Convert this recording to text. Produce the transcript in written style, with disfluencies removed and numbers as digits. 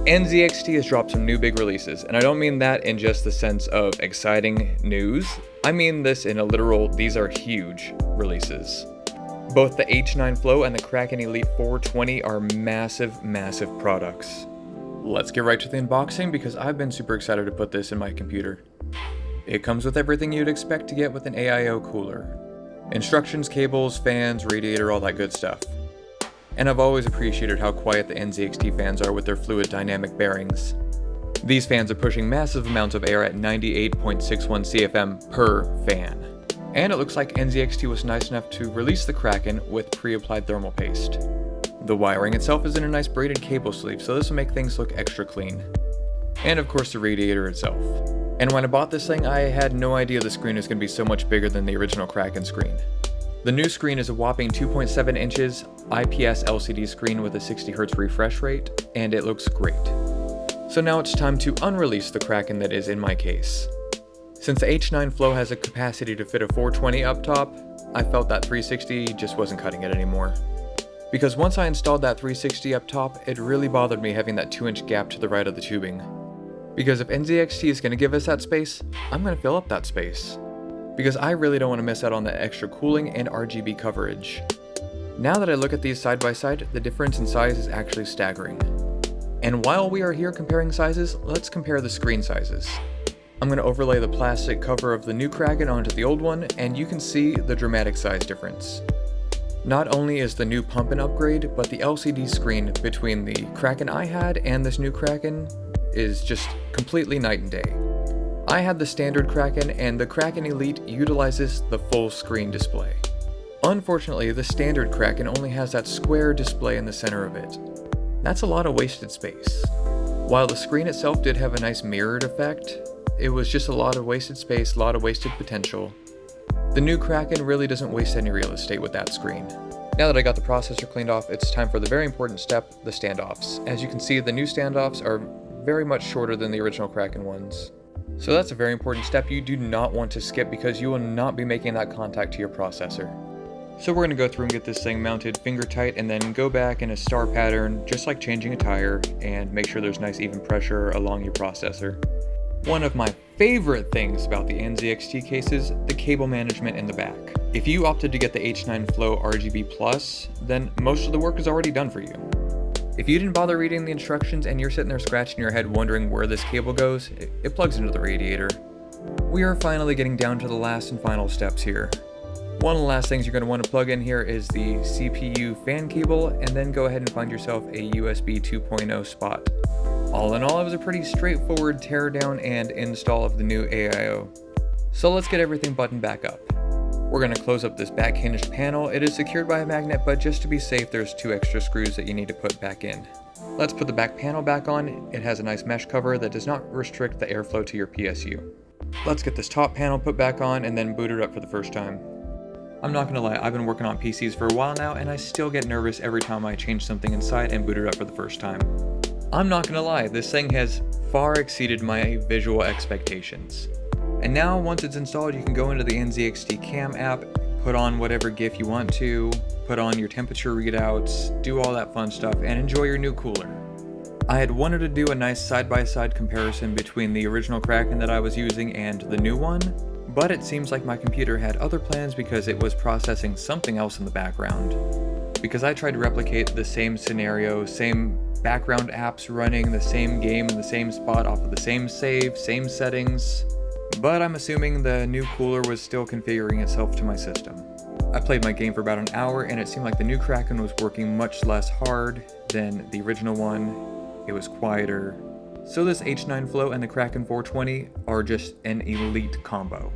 NZXT has dropped some new big releases, and I don't mean that in just the sense of exciting news. I mean this in a literal, these are huge releases. Both the H9 Flow and the Kraken Elite 420 are massive, massive products. Let's get right to the unboxing because I've been super excited to put this in my computer. It comes with everything you'd expect to get with an AIO cooler. Instructions, cables, fans, radiator, all that good stuff. And I've always appreciated how quiet the NZXT fans are with their fluid dynamic bearings. These fans are pushing massive amounts of air at 98.61 CFM per fan. And it looks like NZXT was nice enough to release the Kraken with pre-applied thermal paste. The wiring itself is in a nice braided cable sleeve, so this will make things look extra clean. And of course the radiator itself. And when I bought this thing, I had no idea the screen was going to be so much bigger than the original Kraken screen. The new screen is a whopping 2.7 inches IPS LCD screen with a 60Hz refresh rate, and it looks great. So now it's time to unrelease the Kraken that is in my case. Since the H9 Flow has a capacity to fit a 420 up top, I felt that 360 just wasn't cutting it anymore. Because once I installed that 360 up top, it really bothered me having that 2-inch gap to the right of the tubing. Because if NZXT is going to give us that space, I'm going to fill up that space. Because I really don't want to miss out on the extra cooling and RGB coverage. Now that I look at these side by side, the difference in size is actually staggering. And while we are here comparing sizes, let's compare the screen sizes. I'm going to overlay the plastic cover of the new Kraken onto the old one, and you can see the dramatic size difference. Not only is the new pump an upgrade, but the LCD screen between the Kraken I had and this new Kraken is just completely night and day. I had the standard Kraken, and the Kraken Elite utilizes the full screen display. Unfortunately, the standard Kraken only has that square display in the center of it. That's a lot of wasted space. While the screen itself did have a nice mirrored effect, it was just a lot of wasted space, a lot of wasted potential. The new Kraken really doesn't waste any real estate with that screen. Now that I got the processor cleaned off, it's time for the very important step, the standoffs. As you can see, the new standoffs are very much shorter than the original Kraken ones. So that's a very important step you do not want to skip because you will not be making that contact to your processor. So we're going to go through and get this thing mounted finger tight and then go back in a star pattern, just like changing a tire, and make sure there's nice even pressure along your processor. One of my favorite things about the NZXT case is the cable management in the back. If you opted to get the H9 Flow RGB+, then most of the work is already done for you. If you didn't bother reading the instructions and you're sitting there scratching your head wondering where this cable goes, it plugs into the radiator. We are finally getting down to the last and final steps here. One of the last things you're going to want to plug in here is the CPU fan cable, and then go ahead and find yourself a USB 2.0 spot. All in all, it was a pretty straightforward teardown and install of the new AIO. So let's get everything buttoned back up. We're going to close up this back hinged panel. It is secured by a magnet, but just to be safe, there's 2 extra screws that you need to put back in. Let's put the back panel back on. It has a nice mesh cover that does not restrict the airflow to your PSU. Let's get this top panel put back on and then boot it up for the first time. I'm not going to lie, I've been working on PCs for a while now, and I still get nervous every time I change something inside and boot it up for the first time. I'm not going to lie, this thing has far exceeded my visual expectations. And now, once it's installed, you can go into the NZXT Cam app, put on whatever GIF you want to, put on your temperature readouts, do all that fun stuff, and enjoy your new cooler. I had wanted to do a nice side-by-side comparison between the original Kraken that I was using and the new one, but it seems like my computer had other plans because it was processing something else in the background. Because I tried to replicate the same scenario, same background apps running, the same game in the same spot off of the same save, same settings. But I'm assuming the new cooler was still configuring itself to my system. I played my game for about an hour and it seemed like the new Kraken was working much less hard than the original one. It was quieter. So this H9 Flow and the Kraken 420 are just an elite combo.